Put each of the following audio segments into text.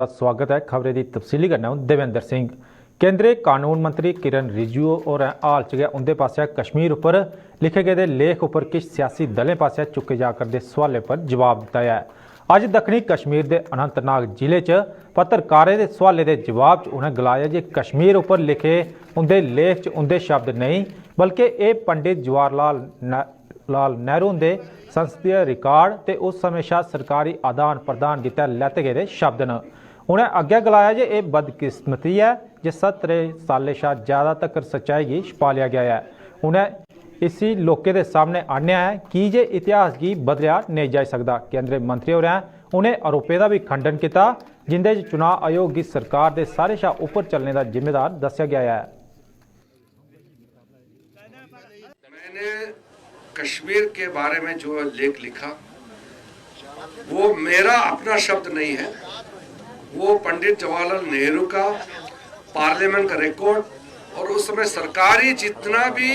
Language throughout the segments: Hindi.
स्वागत है। खबरें की तफसीली करना हूं देवेंद्र सिंह। केंद्रीय कानून मंत्री किरण रिजिजू और हाल च गै उंदे पास्सेआ कश्मीर उपर लिखे गए लेख उपर किश सियासी दलें पास्सेआ चुके जा करदे सवालें पर जवाब दिता है। अज दक्खनी कश्मीर के अनंतनाग जिले च पत्रकारें के सवालें के जवाब च उन्हें गलाया जे कश्मीर उपर लिखे उंदे लेख च उंदे शब्द नहीं बल्कि ये पंडित जवाहरलाल नेहरू उंदे संसदीय रिकॉर्ड ते उस समय शाह सरकारी आदान प्रदान गितै लैते गए शब्द न। उन्हें अग्गे गलाया जे यह बदकिस्मती है जे 17 सालें शा ज़्यादा तक सच्चाई की छुपा लिया गया है। उन्हें इसी लोकें के सामने आन्या है कि जे इतिहास की बदलिया नहीं जा सकता। केंद्रीय मंत्री होरें उन्हें आरोपों का भी खंडन किया जिंदे चुनाव आयोग की सरकार के सारे शा उपर चलने का जिम्मेदार दस्या गया है। मैंने कश्मीर के बारे में जो लेख लिखा वो मेरा अपना शब्द नहीं है, वो पंडित जवाहरलाल नेहरू का पार्लियामेंट का रिकॉर्ड और उस समय सरकारी जितना भी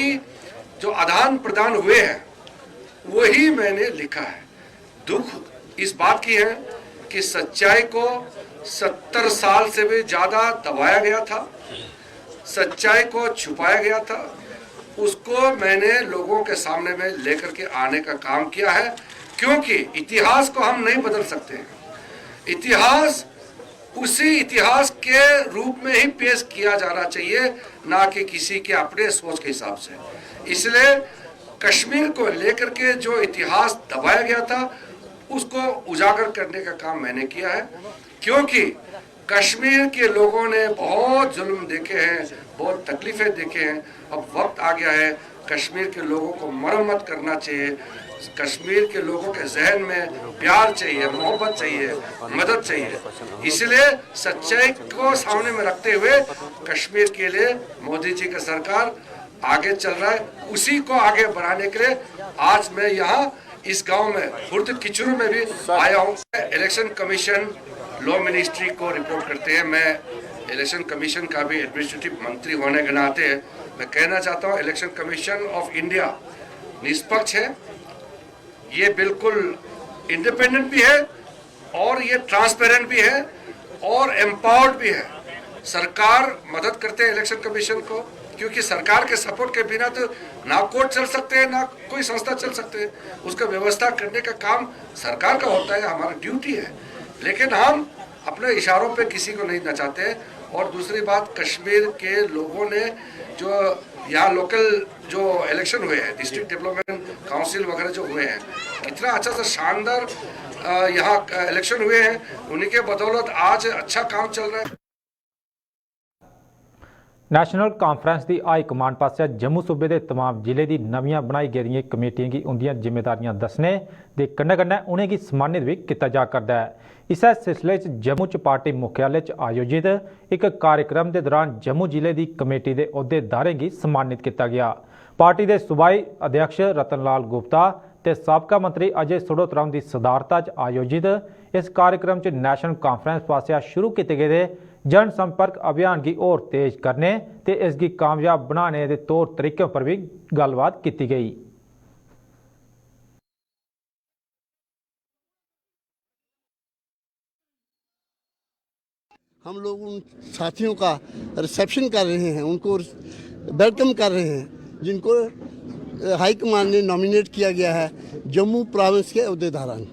जो आदान प्रदान हुए हैं वही मैंने लिखा है। दुख इस बात की है कि सच्चाई को 70 साल से भी ज्यादा दबाया गया था, सच्चाई को छुपाया गया था, उसको मैंने लोगों के सामने में लेकर के आने का काम किया है। क्योंकि इतिहास को हम नहीं बदल सकते हैं, इतिहास उसी इतिहास के रूप में ही पेश किया जाना चाहिए, ना कि किसी के अपने सोच के हिसाब से। इसलिए कश्मीर को लेकर के जो इतिहास दबाया गया था उसको उजागर करने का काम मैंने किया है। क्योंकि कश्मीर के लोगों ने बहुत जुल्म देखे हैं, बहुत तकलीफें देखे हैं। अब वक्त आ गया है कश्मीर के लोगों को मरम्मत करना चाहिए, कश्मीर के लोगों के जहन में प्यार चाहिए, मोहब्बत चाहिए, मदद चाहिए। इसलिए सच्चाई को सामने में रखते हुए कश्मीर के लिए मोदी जी का सरकार आगे चल रहा है। उसी को आगे बढ़ाने के लिए आज मैं यहाँ इस गांव में खुर्द किचरू में भी आया हूँ। इलेक्शन कमीशन लॉ मिनिस्ट्री को रिपोर्ट करते हैं। मैं इलेक्शन कमीशन का भी एडमिनिस्ट्रेटिव मंत्री होने के नाते मैं कहना चाहता हूँ इलेक्शन कमीशन ऑफ इंडिया निष्पक्ष है, ये बिल्कुल इंडिपेंडेंट भी है और ये ट्रांसपेरेंट भी है और एम्पावर्ड भी है। सरकार मदद करते हैं इलेक्शन कमीशन को, क्योंकि सरकार के सपोर्ट के बिना तो ना कोर्ट चल सकते हैं ना कोई संस्था चल सकते हैं। उसका व्यवस्था करने का काम सरकार का होता है, हमारा ड्यूटी है। लेकिन हम अपने इशारों पे किसी को नहीं नचाते। और दूसरी बात, कश्मीर के लोगों ने जो यहाँ लोकल जो इलेक्शन हुए हैं, डिस्ट्रिक्ट डेवलपमेंट काउंसिल वगैरह जो हुए हैं, कितना अच्छा सा शानदार यहाँ इलेक्शन हुए हैं, उन्हीं के बदौलत आज अच्छा काम चल रहा है। नैशनल कॉन्फ्रेंस की हाई कमांड पास जम्मू सूबे के तमाम जिले की नवियां बनाई गेदियां कमेटियां की उनदियां जिम्मेदारियां दसने के कन्नै कन्नै उन्हेंगी सम्मानित भी किया जा करदा है। इस सिलसिले जम्मू च पार्टी मुख्यालय च आयोजित एक कार्यक्रम के दौरान जम्मू जिले की कमेटी के अहुदेदारें की सम्मानित किया गया। पार्टी के सूबाई अध्यक्ष रतन लाल गुप्ता ते साबका मंत्री अजय सड़ोत्रा की सदारता च आयोजित इस कार्यक्रम च नैशनल कॉन्फ्रेंस पासिया शुरू किए गए जन संपर्क अभियान की और तेज करने ते इसकी कामयाब बनाने के तौर तरीकों पर भी गलबात की गई। हम लोग उन साथियों का रिसेप्शन कर रहे हैं, उनको वेलकम कर रहे हैं जिनको हाई कमान ने नॉमिनेट किया गया है जम्मू प्रोविंस के अहुदेदारान।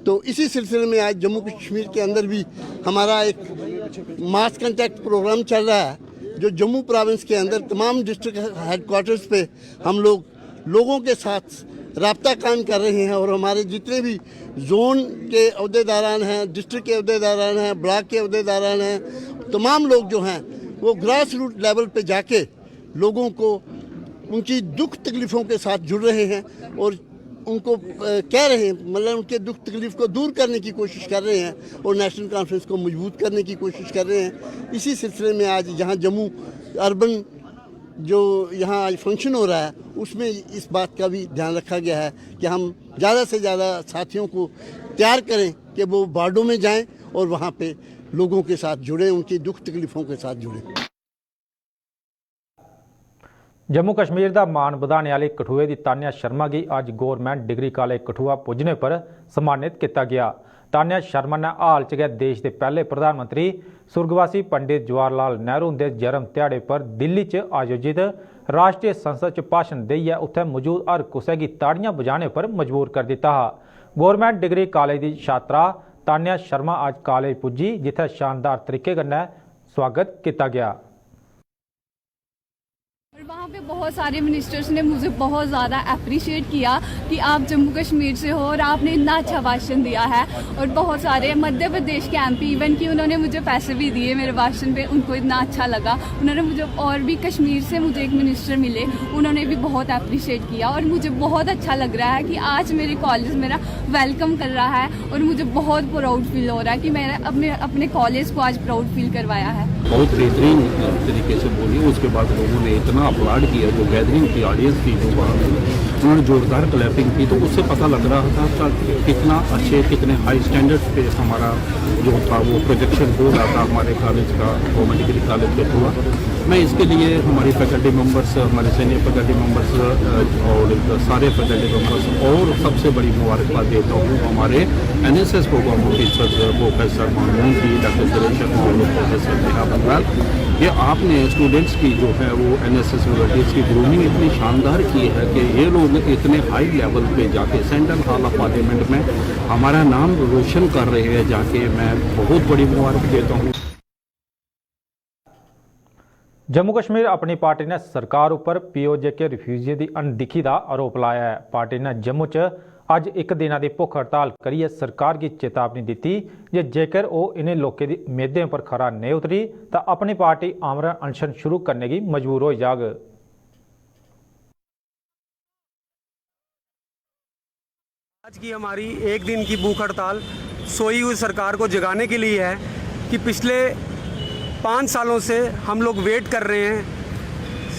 तो इसी सिलसिले में आज जम्मू कश्मीर के अंदर भी हमारा एक मास कंटैक्ट प्रोग्राम चल रहा है, जो जम्मू प्रोविंस के अंदर तमाम डिस्ट्रिक्ट हेडक्वार्टर्स पे हम लोगों के साथ राब्ता कायम कर रहे हैं। और हमारे जितने भी जोन के अहुदेदारान हैं, डिस्ट्रिक्ट के अहुदेदारान हैं, ब्लॉक के अहुदेदारान हैं, तमाम लोग जो हैं वो ग्रास रूट लेवल पे जाके लोगों को उनकी दुख तकलीफ़ों के साथ जुड़ रहे हैं और उनको कह रहे हैं, मतलब उनके दुख तकलीफ़ को दूर करने की कोशिश कर रहे हैं और नेशनल कॉन्फ्रेंस को मजबूत करने की कोशिश कर रहे हैं। इसी सिलसिले में आज जहां जम्मू अर्बन जो यहाँ आज फंक्शन हो रहा है उसमें इस बात का भी ध्यान रखा गया है कि हम ज़्यादा से ज़्यादा साथियों को तैयार करें कि वो वार्डों में जाएं और वहाँ पे लोगों के साथ जुड़ें, उनकी दुख तकलीफ़ों के साथ जुड़ें। जम्मू कश्मीर का मान बढ़ाने वाली कठुए की तान्या शर्मा की अज गौरमेंट डिग्री कॉलेज कठुआ पुजने पर सम्मानित किया गया। तान्या शर्मा ने हाल च गै देश के पहले प्रधानमंत्री सुर्गवासी पंडित जवाहर लाल नेहरू के जन्म दिहाड़े पर दिल्ली च आयोजित राष्ट्रीय संसद च भाषण देइयै उत्थे मौजूद हर कुसै गी ताड़ियां बजाने पर मजबूर कर दिता। गौरमेंट डिग्री कॉलेज की छात्रा तान्या शर्मा अज कॉलेज पुजी जिथे शानदार तरीके कन्नै स्वागत किया गया। और वहाँ पे बहुत सारे मिनिस्टर्स ने मुझे बहुत ज़्यादा अप्रिशिएट किया कि आप जम्मू कश्मीर से हो और आपने इतना अच्छा भाषण दिया है। और बहुत सारे मध्य प्रदेश के एमपी इवन कि उन्होंने मुझे पैसे भी दिए मेरे भाषण पे, उनको इतना अच्छा लगा। उन्होंने मुझे और भी कश्मीर से मुझे एक मिनिस्टर मिले, उन्होंने भी बहुत अप्रिशिएट किया। और मुझे बहुत अच्छा लग रहा है कि आज मेरे कॉलेज मेरा वेलकम कर रहा है और मुझे बहुत प्राउड फील हो रहा है कि मैंने अपने कॉलेज को आज प्राउड फील करवाया है। बहुत बेहतरीन तरीके से बोली। उसके बाद लोगों ने इतना अपलाड किया, जो गैदरिंग की ऑडियंस थी जो वहाँ उन्होंने जोरदार क्लैपिंग की, तो उससे पता लग रहा था कितना अच्छे कितने हाई स्टैंडर्ड्स पे हमारा जो था वो प्रोजेक्शन हो रहा था हमारे कॉलेज का, गवर्नमेंट डिग्री कॉलेज के हुआ। मैं इसके लिए हमारी फैकल्टी मेंबर्स, हमारे सीनियर फैकल्टी मेंबर्स और सारे फैकल्टी मेंबर्स और सबसे बड़ी मुबारकबाद देता हूँ हमारे NSS programme teachers professor Mamoon ji, doctor Suresh Sharma और प्रोफेसर नेहा बंगाल। ये आपने स्टूडेंट्स की जो है वो NSS वॉलंटियर्स की ग्रूमिंग इतनी शानदार की है कि ये लोग इतने हाई लेवल पे जाके सेंट्रल हॉल ऑफ पार्लियामेंट में हमारा नाम रोशन कर रहे हैं जाके, मैं बहुत बड़ी मुबारक देता हूँ। जम्मू कश्मीर अपनी पार्टी ने सरकार उपर POJ के रिफ्यूजियों की अनदिखी का आरोप लाया है। पार्टी ने जम्मू च अज एक दिन की भुख हड़ताल करिए सरकार की चेतावनी दी जे जेकर वो इन्हें लोगों की उम्मीदें पर खरा नहीं उतरी तो अपनी पार्टी आमरण अनशन शुरू करने की मजबूर हो जाग। आज की हमारी एक दिन की भूख हड़ताल सोई हुई सरकार को जगाने के लिए है कि पिछले 5 सालों से हम लोग वेट कर रहे हैं।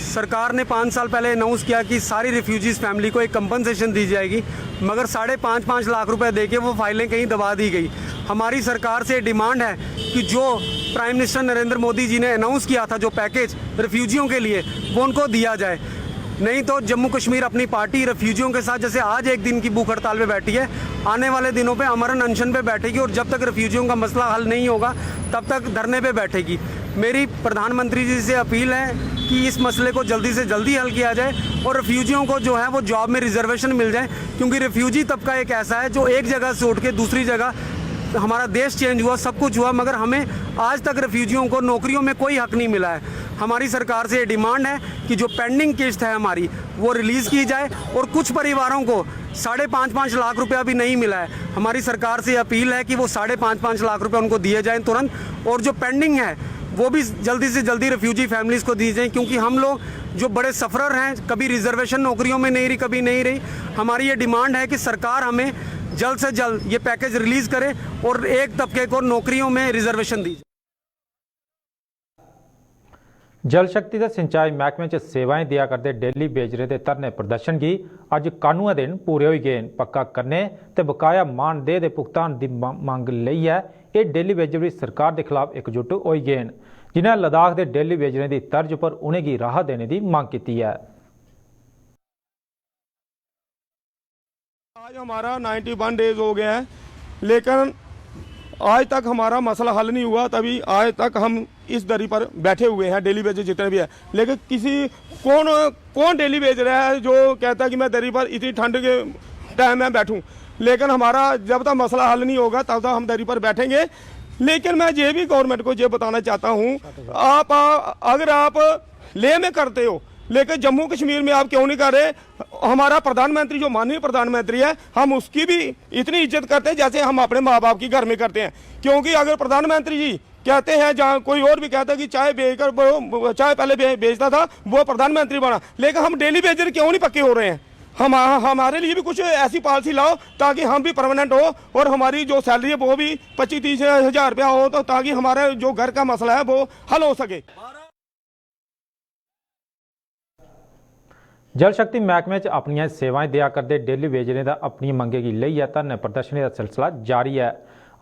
सरकार ने 5 साल पहले अनाउंस किया कि सारी रिफ्यूजीज़ फैमिली को एक कंपनसेशन दी जाएगी, मगर 5.5 लाख रुपए देके वो फाइलें कहीं दबा दी गई। हमारी सरकार से डिमांड है कि जो प्राइम मिनिस्टर नरेंद्र मोदी जी ने अनाउंस किया था जो पैकेज रिफ्यूजियों के लिए, वो उनको दिया जाए। नहीं तो जम्मू कश्मीर अपनी पार्टी रिफ्यूजियों के साथ जैसे आज एक दिन की भूख हड़ताल पे बैठी है, आने वाले दिनों पे अमरण अनशन पे बैठेगी और जब तक रिफ्यूजियों का मसला हल नहीं होगा तब तक धरने पे बैठेगी। मेरी प्रधानमंत्री जी से अपील है कि इस मसले को जल्दी से जल्दी हल किया जाए और रिफ्यूजियों को जो है वो जॉब में रिजर्वेशन मिल जाए, क्योंकि रिफ्यूजी तबका एक ऐसा है जो एक जगह से उठ के दूसरी जगह, हमारा देश चेंज हुआ, सब कुछ हुआ, मगर हमें आज तक रिफ्यूजियों को नौकरियों में कोई हक नहीं मिला है। हमारी सरकार से ये डिमांड है कि जो पेंडिंग किस्त है हमारी वो रिलीज़ की जाए और कुछ परिवारों को 5.5 लाख रुपया भी नहीं मिला है। हमारी सरकार से अपील है कि वो 5.5 लाख रुपये उनको दिए जाएँ तुरंत, और जो पेंडिंग है वो भी जल्दी से जल्दी रिफ्यूजी फैमिलीज़ को दी जाए, क्योंकि हम लोग जो बड़े सफ़रर हैं, कभी रिजर्वेशन नौकरियों में नहीं रही, कभी नहीं रही। हमारी ये डिमांड है कि सरकार हमें जल्द से जल्द ये पैकेज रिलीज़ करे और एक तबके को नौकरियों में रिजर्वेशन दी जाए। जल शक्ति ते सिंचाई महकमे च सेवाएं दिया करते डेली बेजरे के धरने प्रदर्शन की अज 91 दिन पूरे हो गए। पक्का करने ते बकाया मानदेह के भुगतान की मंग लई है ये डेली बेजरी सरकार के खिलाफ एकजुट हो गए, जिन्हें लद्दाख के डेली बेजरे की तर्ज पर उन्हें राहत देने की मांग की है। आज हमारा 91 डेज हो गया है, लेकिन आज तक हमारा मसला हल नहीं हुआ। तभी आज तक हम इस दरी पर बैठे हुए हैं, डेली बेजर जितने भी है। लेकिन कौन डेली बेच रहा है जो कहता है कि मैं दरी पर इतनी ठंड के टाइम में बैठूं। लेकिन हमारा जब तक मसला हल नहीं होगा तब तक हम दरी पर बैठेंगे। लेकिन मैं ये भी गवर्नमेंट को ये बताना चाहता हूँ, अगर आप लेह में करते हो लेकिन जम्मू कश्मीर में आप क्यों नहीं कर रहे। हमारा प्रधानमंत्री जो माननीय प्रधानमंत्री है, हम उसकी भी इतनी इज्जत करते हैं जैसे हम अपने माँ बाप की घर में करते हैं। क्योंकि अगर प्रधानमंत्री जी कहते हैं, जहाँ कोई और भी कहता है कि चाय बेचकर वो चाय पहले बेचता था वो प्रधानमंत्री बना, लेकिन हम डेली बेचर क्यों नहीं पक्के हो रहे हैं। हमारे लिए भी कुछ ऐसी पॉलिसी लाओ ताकि हम भी परमानेंट हो और हमारी जो सैलरी है वो भी 25-30 हज़ार रुपया हो, तो ताकि हमारा जो घर का मसला है वो हल हो सके। जल शक्ति महकमे अपन सेवाएं दिया करते डेली बेजरे का अपनी मंगे की लई है धरने प्रदर्शनी का सिलसिला जारी है।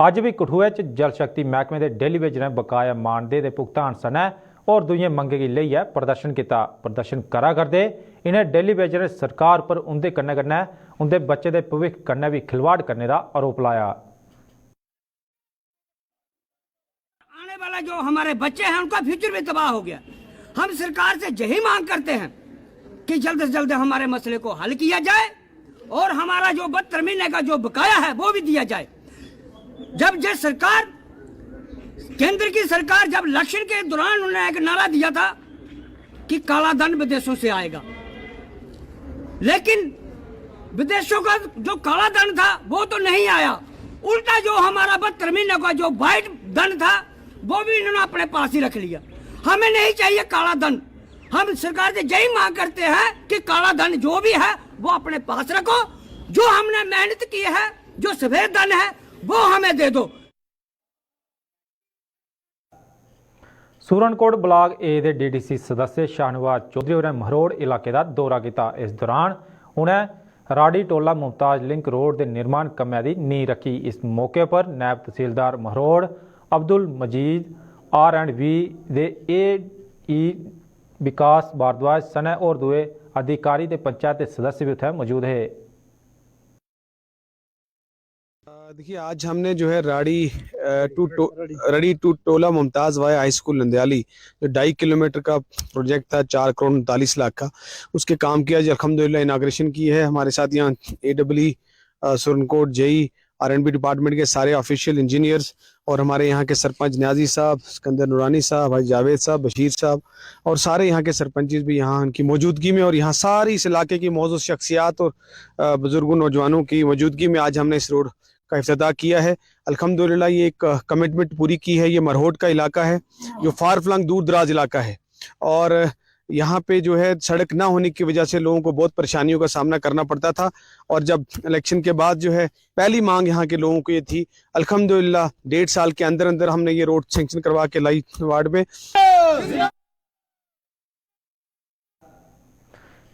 अज भी कठुआ जल शक्ति महकमे के डेली बेजरें बकाया मानदेह के भुगतान सने और दुई मंगे की लई है प्रदर्शन किया। प्रदर्शन करा करते इन्हें डेली बेजरें सरकार पर उनके कन्नै उनके बच्चे के भविख कन्नै भी खिलवाड़ करने का आरोप लाया। वाला जो हमारे बच्चे हैं उनका फ्यूचर भी तबाह हो गया। हम सरकार से यही मांग करते हैं कि जल्द से जल्द हमारे मसले को हल किया जाए और हमारा जो 72 महीने का जो बकाया है वो भी दिया जाए। जब ये सरकार, केंद्र की सरकार, जब इलेक्शन के दौरान उन्होंने एक नारा दिया था कि काला धन विदेशों से आएगा, लेकिन विदेशों का जो काला धन था वो तो नहीं आया। उल्टा जो हमारा 72 महीने का जो वाइट धन था वो भी इन्होंने अपने पास ही रख लिया। हमें नहीं चाहिए काला धन। हम सरकार से यही मांग करते हैं कि काला धन जो भी है वो अपने पास रखो, जो हमने मेहनत की है, जो सफेद धन है वो हमें दे दो। सूरनकोट ब्लाक ए दे DDC सदस्य शाहनवाज चौधरी होरें महरोड़ इलाके का दौरा किया। इस दौरान उन्हें राड़ी टोला मुमताज लिंक रोड के निर्माण कम्मै दी नींह रखी। इस मौके पर नायब तहसीलदार महरोड़ अब्दुल मजीद R&V दे AE विकास भारद्वाज सने और दुए अधिकारी ते पंचायत के सदस्य भी उत्थे मौजूद है। देखिए, आज हमने जो है Rari to Tola Mumtaz via high school Nandyali, जो 2.5 किलोमीटर का प्रोजेक्ट था 4 करोड़ 39 लाख का, उसके काम किया जो अल्हम्दुलिल्लाह इनाग्रेशन की है। हमारे साथ यहाँ AEE Surankote JE R&B department के सारे ऑफिशियल इंजीनियर्स और हमारे यहाँ के सरपंच न्याजी साहब, सिकंदर नूरानी साहब, भाई जावेद साहब, बशीर साहब और सारे यहाँ के सरपंच भी यहाँ उनकी मौजूदगी में और यहाँ सारी इस इलाके की मौजूद शख्सियात और बुजुर्गों नौजवानों की मौजूदगी में आज हमने इस रोड का इफ्तिताह किया है। अल्हम्दुलिल्लाह ये एक कमिटमेंट पूरी की है। ये मरहोट का इलाका है जो फार फ्लंग दूर दराज इलाका है और यहाँ पे जो है सड़क ना होने की वजह से लोगों को बहुत परेशानियों का सामना करना पड़ता था और जब इलेक्शन के बाद जो है पहली मांग यहाँ के लोगों को ये थी, अल्हम्दुलिल्लाह 1.5 साल के अंदर अंदर हमने ये रोड सैंक्शन करवा के लाई वार्ड में।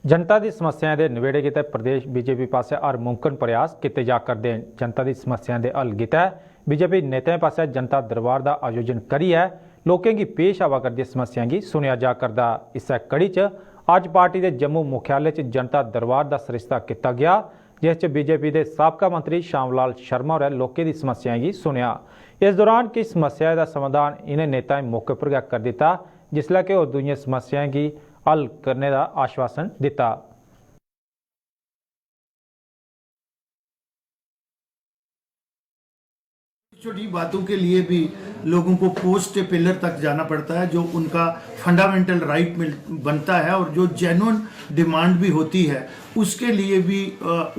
जनता की समस्याएं दे निवेड़े किते प्रदेश बीजेपी पासे हर मुमकिन प्रयास किए जा करते हैं। जनता की समस्याएं दे हल किते बीजेपी नेताओं पासे जनता दरबार का आयोजन करिए लोगों की पेश आवा करदी समस्याएं की सुनिया जा करदा। इस कड़ी च अज पार्टी के जम्मू मुख्यालय च जनता दरबार का सरिस्ता किया गया, जिस बीजेपी के साबका मंत्री श्यामलाल शर्मा होरें लोगों की समस्याएं की सुनिया। इस दौरान किस समस्या का समाधान इन्हें नेताएं मौके पर कर दिता, जिसलै कि दूसरी समस्याएं की हल करने का आश्वासन दिता। छोटी बातों के लिए भी लोगों को पोस्ट पिलर तक जाना पड़ता है, जो उनका फंडामेंटल राइट बनता है और जो जेन्युइन डिमांड भी होती है उसके लिए भी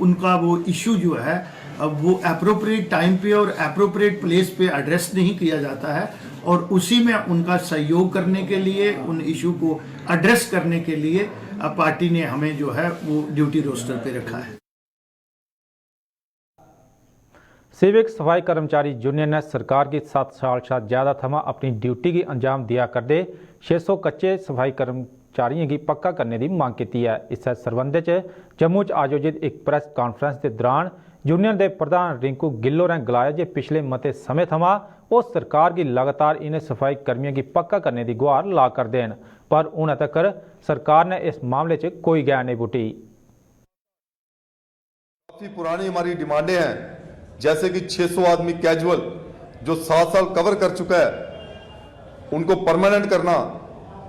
उनका वो इशू जो है वो एप्रोप्रिएट टाइम पे और एप्रोप्रिएट प्लेस पे एड्रेस नहीं किया जाता है और उसी में उनका सहयोग करने के लिए, उन इशू को एड्रेस करने के लिए पार्टी ने हमें जो है वो ड्यूटी रोस्टर पे रखा है। सिविक सफाई कर्मचारी यूनियन ने सरकार की 7 साल से ज़्यादा थमा अपनी ड्यूटी की अंजाम दिया करते 600 कच्चे सफाई कर्मचारियों की पक्का करने की मांग की है। इस संबंध में जम्मू आयोजित एक प्रेस कॉन्फ्रेंस के दौरान यूनियन के प्रधान रिंकू गिल होरें गलाया कि पिछले मते समय थमा वो सरकार की लगातार इन्हें सफाई कर्मियों की पक्का करने की गुहार ला कर देन, पर उन्हें तक सरकार ने इस मामले में कोई गैर नहीं पुटी। काफी पुरानी हमारी डिमांडें हैं, जैसे कि 600 आदमी कैजुअल जो 7 साल कवर कर चुका है उनको परमानेंट करना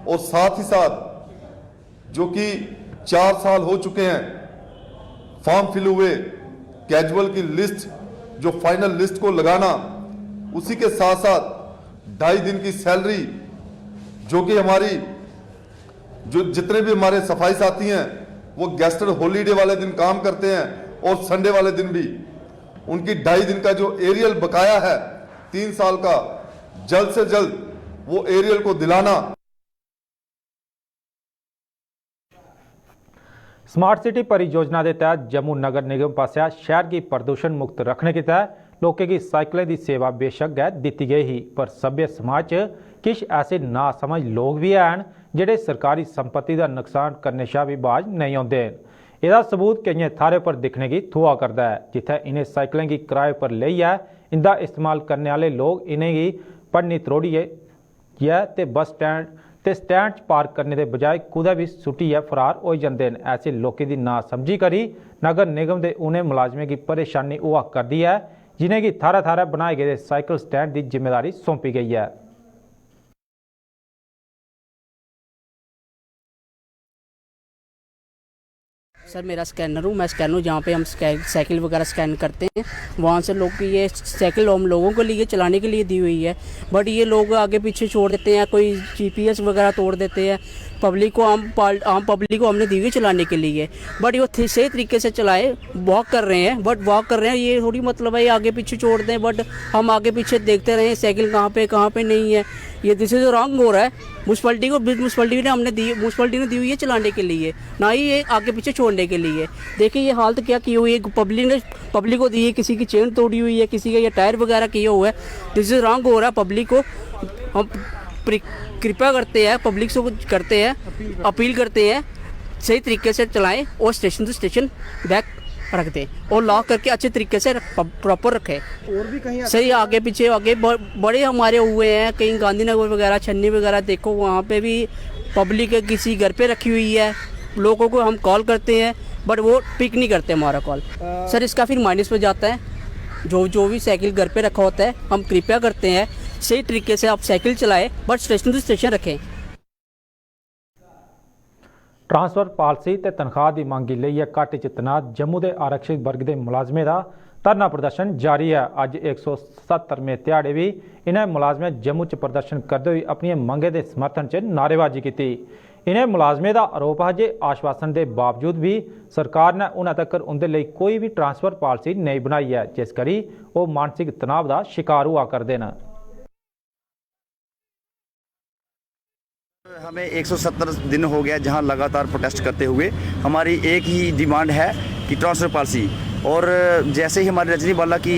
और साथ ही साथ जो कि 4 साल हो चुके हैं फॉर्म फिल हुए कैजुअल की लिस्ट जो फाइनल लिस्ट को लगाना, उसी के साथ साथ 2.5 दिन की सैलरी जो कि हमारी जो जितने भी हमारे सफाई साथी हैं वो गेस्टेड हॉलीडे वाले दिन काम करते हैं और संडे वाले दिन भी, उनकी 2.5 दिन का जो एरियल बकाया है 3 साल का, जल्द से जल्द वो एरियल को दिलाना। स्मार्ट सिटी परियोजना के तहत जम्मू नगर निगम पासिया शहर की प्रदूषण मुक्त रखने के तहत लोगों की साइकिलें की सेवा बेशक गै दी गई ही, पर सभ्य समाज किश ऐसे नासमझ लोग भी हैं जिहड़े सरकारी संपत्ति का नुकसान करने शा भी बाज नहीं आते। इसका सबूत कई थारे पर दिखने की थुआ करता है, जिथे इन्हें साइकिलें की किराए पर लईयै इनका इस्तेमाल करने वाले लोग इन्हें की पढ़नी त्रोड़िए ते बस स्टैंड ते स्टैंड पार्क करने के बजाय कुदै भी सुट्टियै फरार हो जाते हैं। ऐसे लोगों की ना समझी करी नगर निगम के उन्हें मुलाजमें की परेशानी हुआ करती है, जिन्हें की थारा थारा बनाए गए साइकिल स्टैंड की जिम्मेदारी सौंपी गई है। सर मेरा स्कैनर हूँ, मैं स्कैनर हूँ जहाँ पे हम साइकिल वगैरह स्कैन करते हैं। वहाँ से लोग की ये साइकिल हम लोगों के लिए चलाने के लिए दी हुई है, बट ये लोग आगे पीछे छोड़ देते हैं, कोई GPS वगैरह तोड़ देते हैं। पब्लिक को आम पब्लिक को हमने दी हुई चलाने के लिए, बट ये सही तरीके से चलाए। वॉक कर रहे हैं, बट वॉक कर रहे हैं ये थोड़ी मतलब है ये आगे पीछे छोड़ दें, बट हम आगे पीछे देखते रहे साइकिल कहाँ पे नहीं है। ये दिस इज रॉन्ग हो रहा है। म्यूनसिपलिटी ने दी हुई है चलाने के लिए, ना ही ये आगे पीछे छोड़ने के लिए। देखिए ये हालत क्या की हुई है, पब्लिक को दी है, किसी की चेन तोड़ी हुई है, किसी का ये टायर वगैरह किया हुआ है। दिस इज रॉन्ग हो रहा है। पब्लिक को हम कृपया करते हैं, पब्लिक से करते हैं, अपील करते हैं सही तरीके से चलाएं और स्टेशन से स्टेशन बैक रख दें और लॉक करके अच्छे तरीके से प्रॉपर रखें। और भी कहीं सही आगे पीछे बड़े हमारे हुए हैं, कहीं गांधीनगर वगैरह, छन्नी वगैरह, देखो वहाँ पे भी पब्लिक किसी घर पे रखी हुई है। लोगों को हम कॉल करते हैं बट वो पिक नहीं करते हमारा कॉल। सर इसका फिर माइनस पे जाता है। जो भी साइकिल घर पे रखा होता है, हम कृपया करते हैं सही तरीके से आप साइकिल चलाएं बट स्टेशन टू स्टेशन रखें। ट्रांसफर पालिसी ते तनख्वाह की मंग के लिए घाटे च तैनात जम्मू के आरक्षित वर्ग के मुलाजमें का धरना प्रदर्शन जारी है। अज 177वें ध्याड़े भी इन्हें मुलाजमें जम्मू च प्रदर्शन करते हुए अपनी मंगें के समर्थन च नारेबाजी की। इन्हें मुलाजमें का आरोप है जे आश्वासन के बावजूद भी सरकार ने उन्हें तक उनके लिए कोई भी ट्रांसफर पालिसी नहीं बनाई है, जिस करी वो मानसिक तनाव का शिकार हुआ करते हैं। हमें 170 दिन हो गया जहां लगातार प्रोटेस्ट करते हुए। हमारी एक ही डिमांड है कि ट्रांसफ़र पॉलिसी, और जैसे ही हमारी रजनी बाला की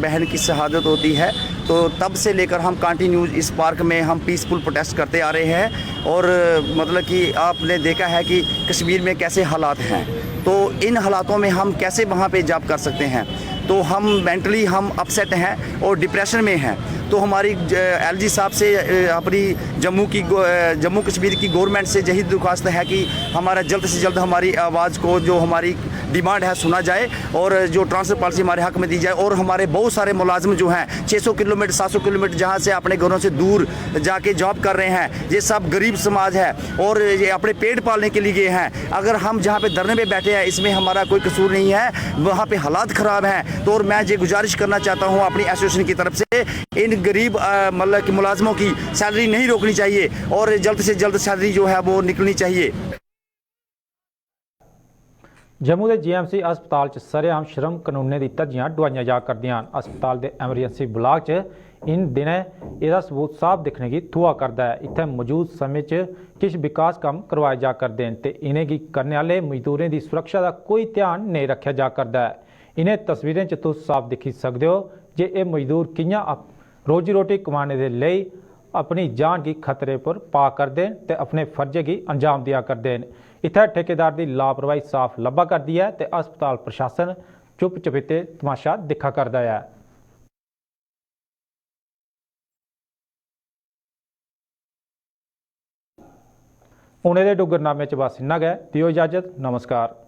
बहन की शहादत होती है तो तब से लेकर हम कंटिन्यू इस पार्क में हम पीसफुल प्रोटेस्ट करते आ रहे हैं। और मतलब कि आपने देखा है कि कश्मीर में कैसे हालात हैं, तो इन हालातों में हम कैसे वहाँ पे जॉब कर सकते हैं। तो हम मेंटली हम अपसेट हैं और डिप्रेशन में हैं। तो हमारी LG साहब से अपनी जम्मू कश्मीर की गवर्नमेंट से यही दरख्वास्त है कि हमारा जल्द से जल्द हमारी आवाज़ को, जो हमारी डिमांड है, सुना जाए और जो ट्रांसफर पॉलिसी हमारे हक में दी जाए। और हमारे बहुत सारे मुलाजिम जो हैं 600 किलोमीटर 700 किलोमीटर जहाँ से अपने घरों से दूर जाके जॉब कर रहे हैं, ये सब गरीब समाज है और ये अपने पेट पालने के लिए गए हैं। अगर हम जहाँ पे धरने पे बैठे हैं इसमें हमारा कोई कसूर नहीं है, वहाँ पे हालात ख़राब हैं। तो और मैं ये गुजारिश करना चाहता हूँ अपनी एसोसिएशन की तरफ से, इन गरीब मतलब कि मुलाजमों की सैलरी नहीं रोकनी चाहिए और जल्द से जल्द सैलरी जो है वो निकलनी चाहिए। जम्मू के GMC अस्पताल च सरेआम श्रम कानूने की धज्जियां डुआइयां जा करदियां। अस्पताल के एमरजेंसी ब्लाक च इन दिनें इसका सबूत साफ दिखने की थुआ करता है। इत्थे मौजूद समय च किश विकास काम करवाए जा करते हैं तो इन्हें करने वाले मजदूरों की सुरक्षा का कोई ध्यान नहीं रखा जा करता है। इन्हें तस्वीरें च तुम साफ दिखी सकते हो जे ये मजदूर कियां रोजी रोटी कमाने के लिए अपनी जान की खतरे पर पा करते हैं तो अपने फर्जे की अंजाम दिया करते हैं। इत्थे ठेकेदार की लापरवाही साफ लब्भा करती है तो अस्पताल प्रशासन चुप चपीते तमाशा दिखा करता है। हुणे दे डुगरनामे च बस इन्ना गै। दिओ इजाजत, नमस्कार।